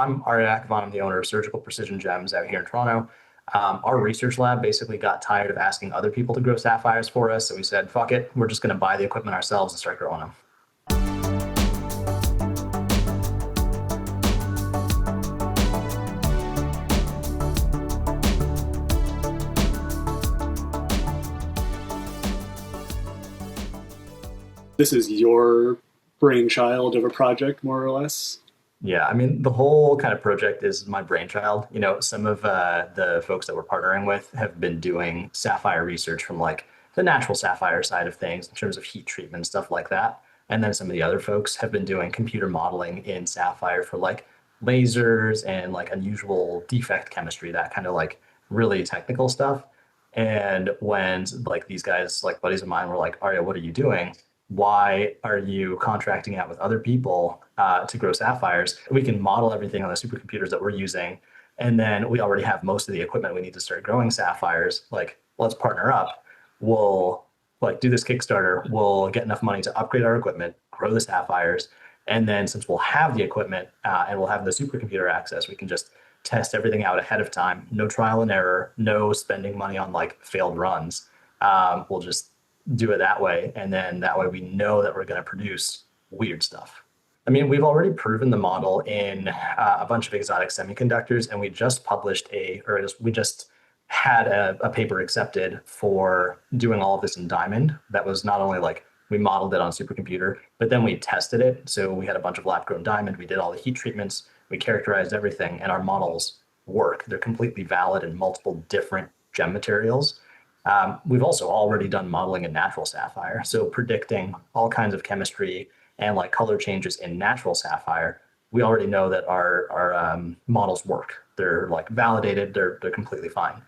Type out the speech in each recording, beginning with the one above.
I'm Arya Akhavan. I'm the owner of Surgical Precision Gems out here in Toronto. Our research lab basically got tired of asking other people to grow sapphires for us. So we said, fuck it, we're just going to buy the equipment ourselves and start growing them. This is your brainchild of a project, more or less. Yeah, I mean, the whole kind of project is my brainchild. Some of the folks that we're partnering with have been doing sapphire research from like the natural sapphire side of things in terms of heat treatment, stuff like that. And then some of the other folks have been doing computer modeling in sapphire for like lasers and like unusual defect chemistry, that kind of like really technical stuff. And when like these guys, like buddies of mine, were like, Arya, what are you doing? Why are you contracting out with other people to grow sapphires? We can model everything on the supercomputers that we're using. And then we already have most of the equipment we need to start growing sapphires. Like, let's partner up. We'll like do this Kickstarter. We'll get enough money to upgrade our equipment, grow the sapphires. And then since we'll have the equipment and we'll have the supercomputer access, we can just test everything out ahead of time. No trial and error, no spending money on like failed runs. We'll just do it that way. And then that way we know that we're going to produce weird stuff. I mean, we've already proven the model in a bunch of exotic semiconductors, and we just published we just had a paper accepted for doing all of this in diamond. That was not only like we modeled it on a supercomputer, but then we tested it. So we had a bunch of lab grown diamond. We did all the heat treatments. We characterized everything, and our models work. They're completely valid in multiple different gem materials. We've also already done modeling in natural sapphire, so predicting all kinds of chemistry and like color changes in natural sapphire. We already know that our models work. They're like validated. They're completely fine.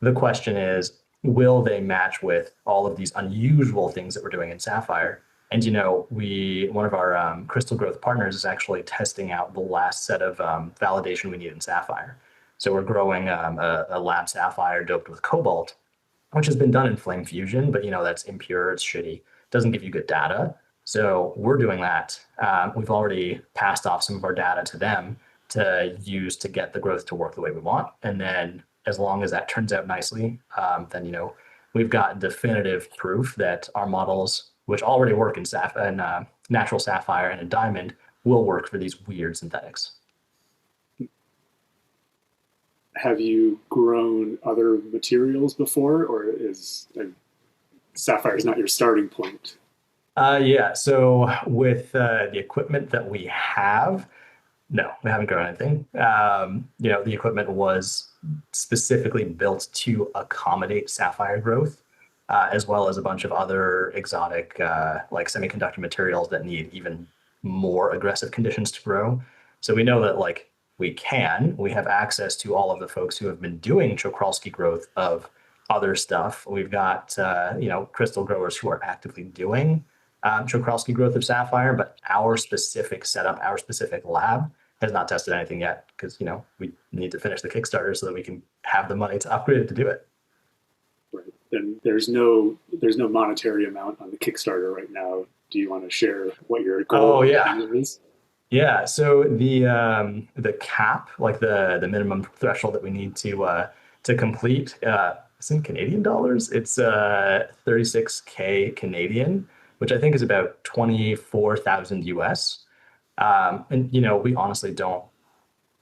The question is, will they match with all of these unusual things that we're doing in sapphire? And one of our crystal growth partners is actually testing out the last set of validation we need in sapphire. So we're growing a lab sapphire doped with cobalt, which has been done in flame fusion, but that's impure, it's shitty, doesn't give you good data. So we're doing that. We've already passed off some of our data to them to use to get the growth to work the way we want. And then as long as that turns out nicely, then we've got definitive proof that our models, which already work in natural sapphire and in diamond, will work for these weird synthetics. Have you grown other materials before, or is sapphire is not your starting point? Yeah, so with the equipment that we have, no, we haven't grown anything. The equipment was specifically built to accommodate sapphire growth, as well as a bunch of other exotic, like semiconductor materials that need even more aggressive conditions to grow. So we know that like we have access to all of the folks who have been doing Czochralski growth of other stuff. We've got, crystal growers who are actively doing Czochralski growth of sapphire, but our specific setup, our specific lab has not tested anything yet because, we need to finish the Kickstarter so that we can have the money to upgrade it to do it. Right. And there's no monetary amount on the Kickstarter right now. Do you want to share what your goal is? Yeah, so the cap, like the minimum threshold that we need to complete, it's in Canadian dollars. It's 36K Canadian, which I think is about 24,000 US. And we honestly don't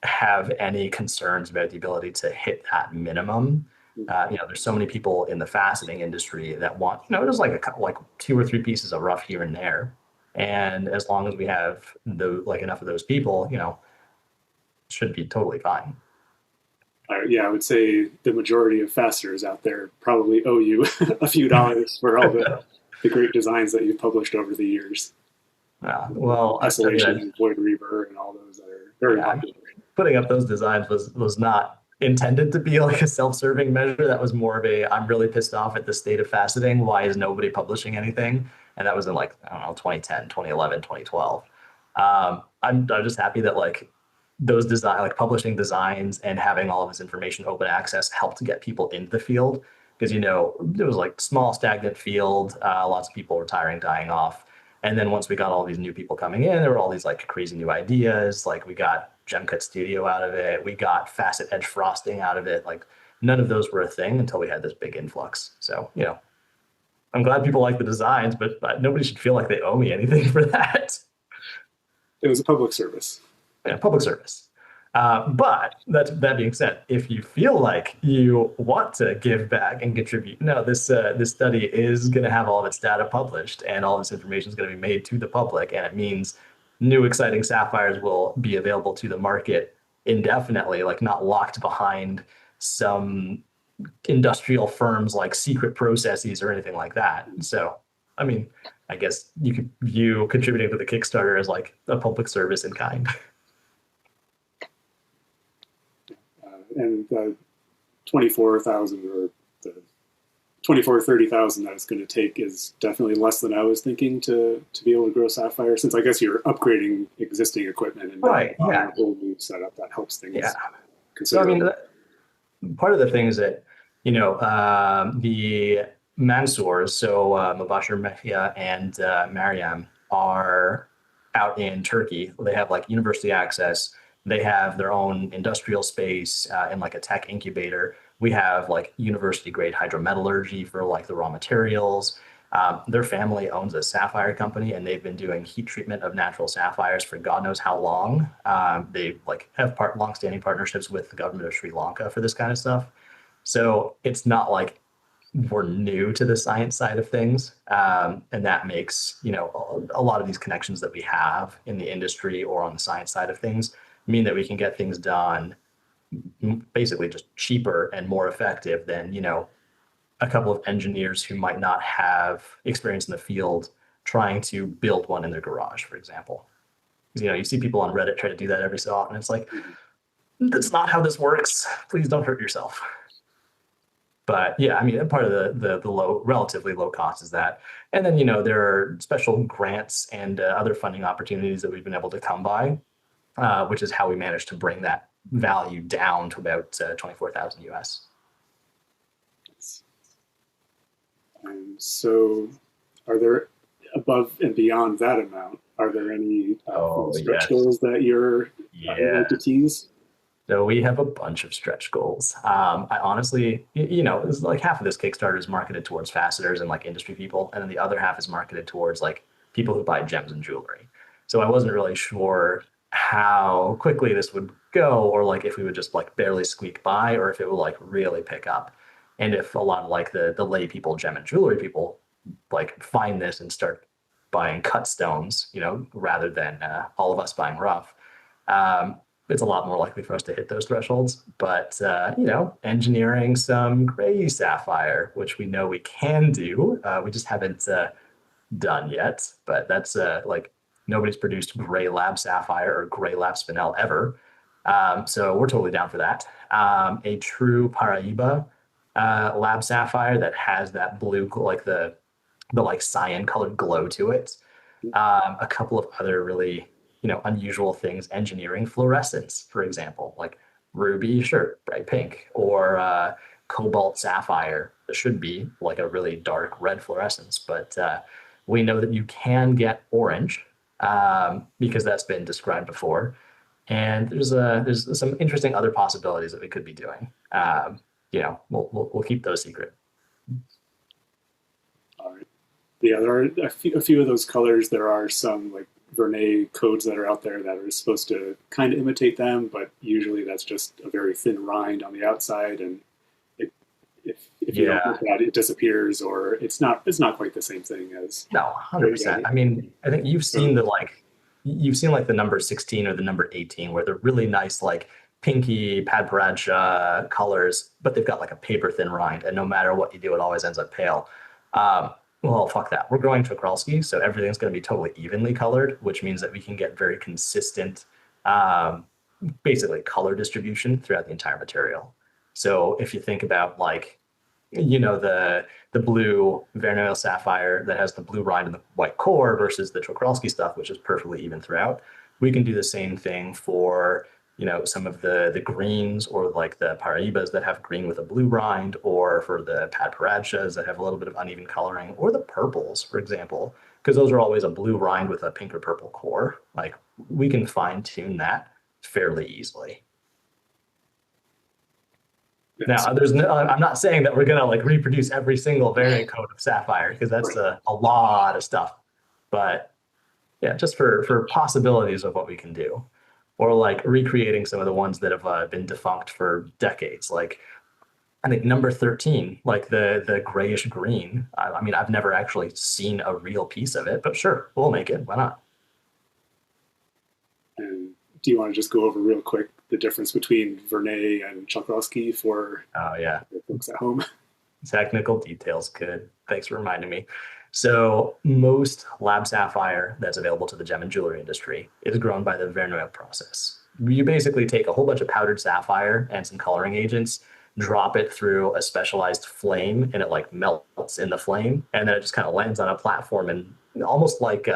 have any concerns about the ability to hit that minimum. There's so many people in the faceting industry that want, just like a couple, like two or three pieces of rough here and there. And as long as we have enough of those people, should be totally fine. Yeah, I would say the majority of fasteners out there probably owe you a few dollars for all the great designs that you've published over the years. Well, Isolation, Void Reaver, and all those that are very popular. Putting up those designs was not intended to be like a self-serving measure. That was more of I'm really pissed off at the state of faceting. Why is nobody publishing anything? And that was in 2010, 2011, 2012. I'm just happy that those publishing designs and having all of this information open access helped to get people into the field because, there was small stagnant field, lots of people retiring, dying off. And then once we got all these new people coming in, there were all these crazy new ideas. We got gem cut studio out of it. We got facet edge frosting out of it. Like none of those were a thing until we had this big influx. So, I'm glad people like the designs, but nobody should feel like they owe me anything for that. It was a public service. Yeah, public service. But that being said, if you feel like you want to give back and contribute, no, this study is going to have all of its data published, and all this information is going to be made to the public, and it means new exciting sapphires will be available to the market indefinitely, like not locked behind some industrial firms like secret processes or anything like that. So, I mean, I guess you could view contributing to the Kickstarter as like a public service in kind. And the 24,000 or the 24 30,000 that it's going to take is definitely less than I was thinking to be able to grow sapphire, since I guess you're upgrading existing equipment and Right. buying Yeah. a whole new setup that helps things. Yeah. So I Considerably. mean, part of the thing is that the Mansours, so Mubashir Mehia and Mariam, are out in Turkey. They have like university access. They have their own industrial space and like a tech incubator. We have like university grade hydrometallurgy for like the raw materials. Their family owns a sapphire company, and they've been doing heat treatment of natural sapphires for God knows how long. They like have long-standing partnerships with the government of Sri Lanka for this kind of stuff. So it's not like we're new to the science side of things. And that makes, a lot of these connections that we have in the industry or on the science side of things mean that we can get things done basically just cheaper and more effective than, a couple of engineers who might not have experience in the field trying to build one in their garage, for example. You see people on Reddit try to do that every so often. It's like, that's not how this works. Please don't hurt yourself. But yeah, I mean, part of the low, relatively low cost is that. And then, there are special grants and other funding opportunities that we've been able to come by, which is how we managed to bring that value down to about 24,000 US. And so, are there, above and beyond that amount, are there any Oh, stretch yes. goals that you're Yeah. like to tease? So we have a bunch of stretch goals. I honestly, it's like half of this Kickstarter is marketed towards facetors and like industry people, and then the other half is marketed towards like people who buy gems and jewelry. So I wasn't really sure how quickly this would go, or like if we would just like barely squeak by, or if it would like really pick up, and if a lot of like the lay people, gem and jewelry people, like find this and start buying cut stones, rather than all of us buying rough. Um, it's a lot more likely for us to hit those thresholds. But engineering some gray sapphire, which we know we can do, we just haven't done yet. But that's like nobody's produced gray lab sapphire or gray lab spinel ever. So we're totally down for that. A true Paraiba lab sapphire that has that blue, like the like cyan colored glow to it. A couple of other really, unusual things, engineering fluorescence, for example, like ruby, sure, bright pink, or cobalt sapphire. That should be like a really dark red fluorescence, but we know that you can get orange because that's been described before. And there's some interesting other possibilities that we could be doing. We'll keep those secret. All right. Yeah, there are a few of those colors. There are some like Vernet codes that are out there that are supposed to kind of imitate them, but usually that's just a very thin rind on the outside, and if you don't look Yeah. at it, it disappears, or it's not quite the same thing as. No, 100%. I mean, I think you've seen like the number 16 or the number 18 where they're really nice, like pinky pad paracha colors, but they've got like a paper thin rind, and no matter what you do, it always ends up pale. Well, fuck that. We're growing Tokralski, so everything's going to be totally evenly colored, which means that we can get very consistent, um, basically color distribution throughout the entire material. So if you think about like the blue Verneuil sapphire that has the blue rind and the white core versus the Czochralski stuff, which is perfectly even throughout. We can do the same thing for some of the greens, or like the Paraibas that have green with a blue rind, or for the Padparachas that have a little bit of uneven coloring, or the purples, for example, because those are always a blue rind with a pink or purple core. Like we can fine tune that fairly easily. Yeah, Now, I'm not saying that we're gonna like reproduce every single variant code of Sapphire because that's right. a lot of stuff. But yeah, just for possibilities of what we can do, or like recreating some of the ones that have been defunct for decades. Like I think number 13, like the grayish green. I mean, I've never actually seen a real piece of it, but sure, we'll make it. Why not? And do you want to just go over real quick the difference between Vernet and Chalkowski for Oh yeah. the folks at home? Technical details. Good. Thanks for reminding me. So most lab sapphire that's available to the gem and jewelry industry is grown by the Verneuil process. You basically take a whole bunch of powdered sapphire and some coloring agents, drop it through a specialized flame, and it like melts in the flame, and then it just kind of lands on a platform and almost like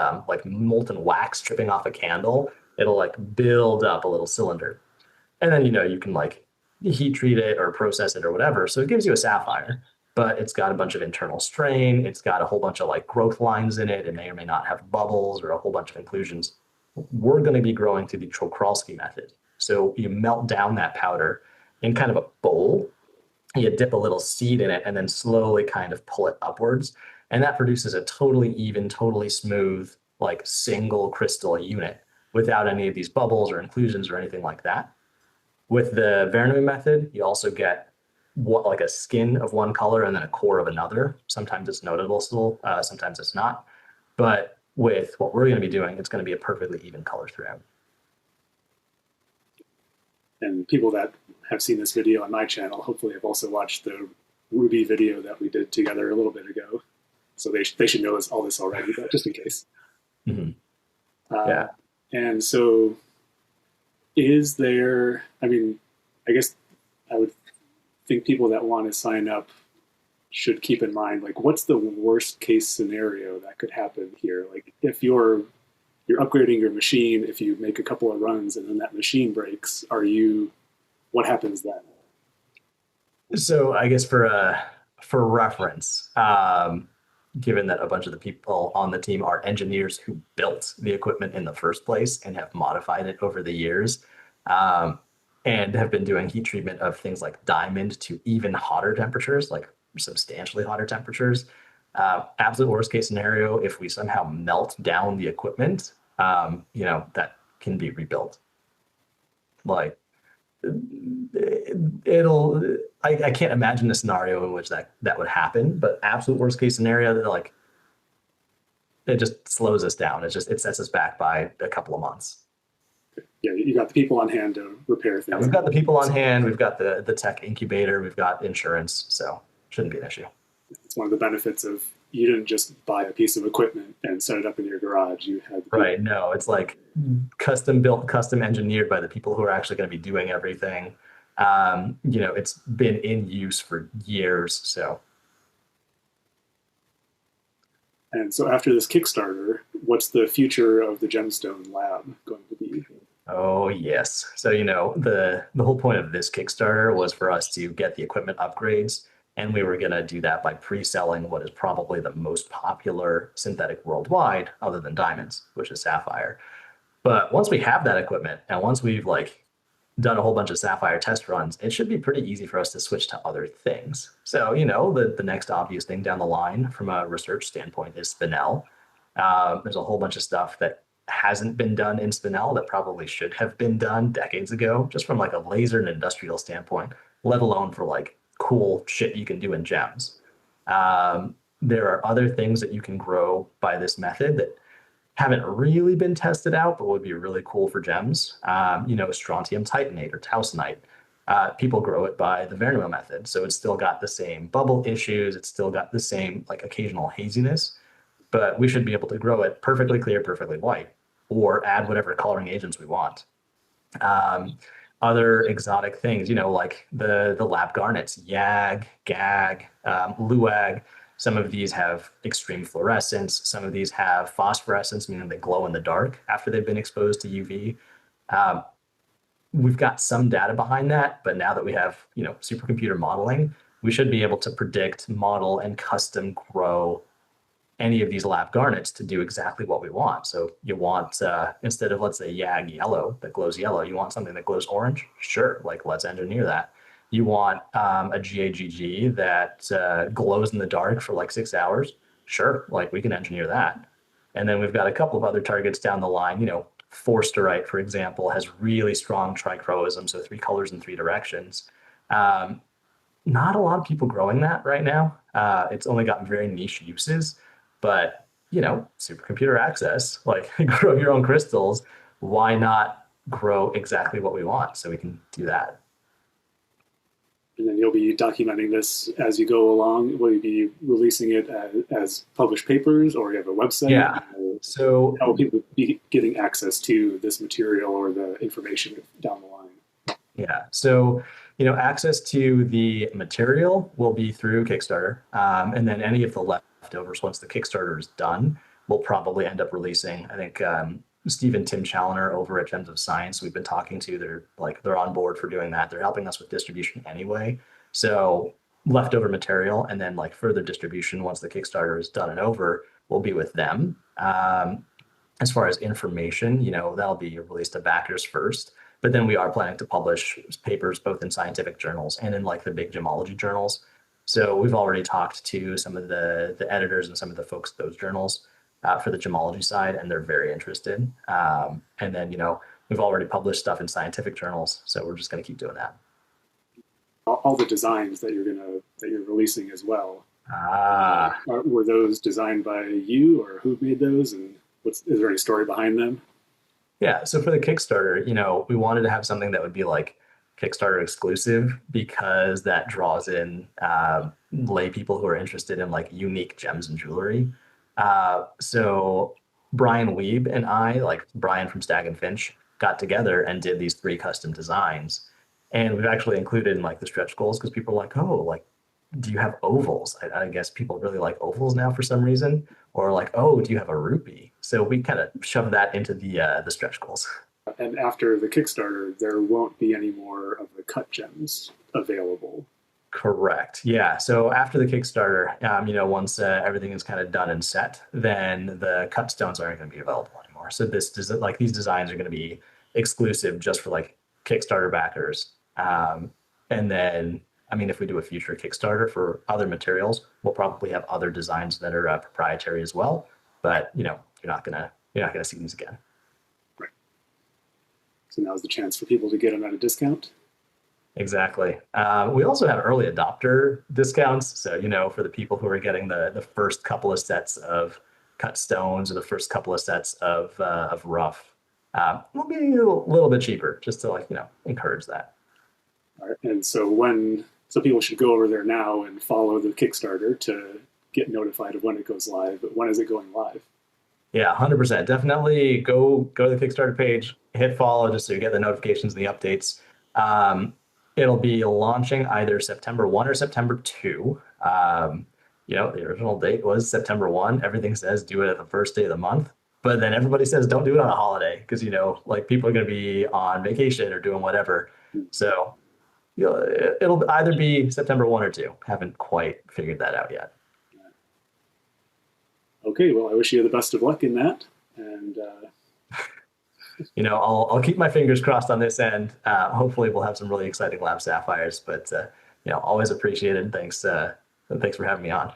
molten wax dripping off a candle. It'll like build up a little cylinder, and then you can like heat treat it or process it or whatever. So it gives you a sapphire, but it's got a bunch of internal strain. It's got a whole bunch of like growth lines in it. It may or may not have bubbles or a whole bunch of inclusions. We're going to be growing through the Czochralski method. So you melt down that powder in kind of a bowl. You dip a little seed in it and then slowly kind of pull it upwards. And that produces a totally even, totally smooth, like single crystal unit without any of these bubbles or inclusions or anything like that. With the Verneuil method, you also get what like a skin of one color and then a core of another. Sometimes it's noticeable, sometimes it's not. But with what we're going to be doing, it's going to be a perfectly even color throughout. And people that have seen this video on my channel hopefully have also watched the Ruby video that we did together a little bit ago. So they should know all this already, but just in case. Mhm. Uh, Yeah. and so is there, I mean, I guess I would think people that want to sign up should keep in mind, like, what's the worst case scenario that could happen here? Like, if you're upgrading your machine, if you make a couple of runs and then that machine breaks, what happens then? So I guess for reference, given that a bunch of the people on the team are engineers who built the equipment in the first place and have modified it over the years, um, and have been doing heat treatment of things like diamond to even hotter temperatures, like substantially hotter temperatures. Absolute worst case scenario, if we somehow melt down the equipment, that can be rebuilt. Like it'll I can't imagine a scenario in which that would happen, but absolute worst case scenario that like it just slows us down. It sets us back by a couple of months. Yeah, you got the people on hand to repair Yeah, things. we've got the people on hand, we've got the tech incubator, we've got insurance, so shouldn't be an issue. It's one of the benefits of you didn't just buy a piece of equipment and set it up in your garage. You had the Right. No, it's like custom built, custom engineered by the people who are actually going to be doing everything. It's been in use for years, so And so after this Kickstarter, what's the future of the Gemstone Lab going to be? oh yes. So the whole point of this Kickstarter was for us to get the equipment upgrades, and we were gonna do that by pre-selling what is probably the most popular synthetic worldwide, other than diamonds, which is sapphire. But once we have that equipment, and once we've like done a whole bunch of sapphire test runs, it should be pretty easy for us to switch to other things. So the next obvious thing down the line from a research standpoint is spinel. There's a whole bunch of stuff that hasn't been done in spinel that probably should have been done decades ago, just from like a laser and industrial standpoint, let alone for like cool shit you can do in gems. There are other things that you can grow by this method that haven't really been tested out, but would be really cool for gems. Strontium titanate or tausenite. People grow it by the Verneuil method, so it's still got the same bubble issues. It's still got the same like occasional haziness, but we should be able to grow it perfectly clear, perfectly white, or add whatever coloring agents we want. Um, Other exotic things, like the lab garnets, YAG, GAG, LUAG. Some of these have extreme fluorescence. Some of these have phosphorescence, meaning they glow in the dark after they've been exposed to UV. Um, we've got some data behind that, but now that we have, supercomputer modeling, we should be able to predict, model, and custom grow any of these lab garnets to do exactly what we want. So you want, instead of, let's say, YAG yellow that glows yellow, you want something that glows orange? Sure, like let's engineer that. You want a GAGG that glows in the dark for like 6 hours? Sure, like we can engineer that. And then we've got a couple of other targets down the line. Forsterite, for example, has really strong trichroism, so three colors in three directions. Um, Not a lot of people growing that right now. It's only gotten very niche uses, but supercomputer access, like grow your own crystals. Why not grow exactly what we want so we can do that? And then you'll be documenting this as you go along. Will you be releasing it as published papers, or you have a website? Yeah. So How will people be getting access to this material or the information down the line? yeah. So, access to the material will be through Kickstarter. And then any of the leftovers, once the Kickstarter is done, we'll probably end up releasing. I think Steve and Tim Challoner over at Gems of Science, we've been talking to, they're on board for doing that. They're helping us with distribution anyway. So leftover material and then like further distribution once the Kickstarter is done and over will be with them. As far as information, that'll be released to backers first. But then we are planning to publish papers both in scientific journals and in like the big gemology journals. So we've already talked to some of the editors and some of the folks at those journals for the gemology side, and they're very interested. And then, we've already published stuff in scientific journals, so we're just going to keep doing that. All the designs that you're releasing as well. Were those designed by you, or who made those, and is there any story behind them? Yeah, so for the Kickstarter, we wanted to have something that would be like Kickstarter exclusive because that draws in lay people who are interested in like unique gems and jewelry. So Brian Weeb and I, like Brian from Stag and Finch, got together and did these three custom designs. And we've actually included in like the stretch goals because people are like, oh, like, do you have ovals? I guess people really like ovals now for some reason, or like, oh, do you have a rupee? So we kind of shoved that into the stretch goals. And after the Kickstarter, there won't be any more of the cut gems available. Correct. Yeah. So after the Kickstarter, once everything is kind of done and set, then the cut stones aren't going to be available anymore. So these designs are going to be exclusive just for like Kickstarter backers. And then, if we do a future Kickstarter for other materials, we'll probably have other designs that are proprietary as well. But you're not gonna see these again. Right. So now's the chance for people to get them at a discount. Exactly. We also have early adopter discounts. So, for the people who are getting the first couple of sets of cut stones or the first couple of sets of rough, will be a little bit cheaper just to encourage that. All right. And so people should go over there now and follow the Kickstarter to get notified of when it goes live. But when is it going live? Yeah, 100%. Definitely go to the Kickstarter page, hit follow just so you get the notifications and the updates. It'll be launching either September 1 or September 2. The original date was September 1. Everything says do it at the first day of the month, but then everybody says don't do it on a holiday because, like people are going to be on vacation or doing whatever. So, it'll either be September 1 or 2. Haven't quite figured that out yet. Okay, well, I wish you the best of luck in that. And I'll keep my fingers crossed on this end. Hopefully, we'll have some really exciting lab sapphires. But always appreciated. Thanks for having me on.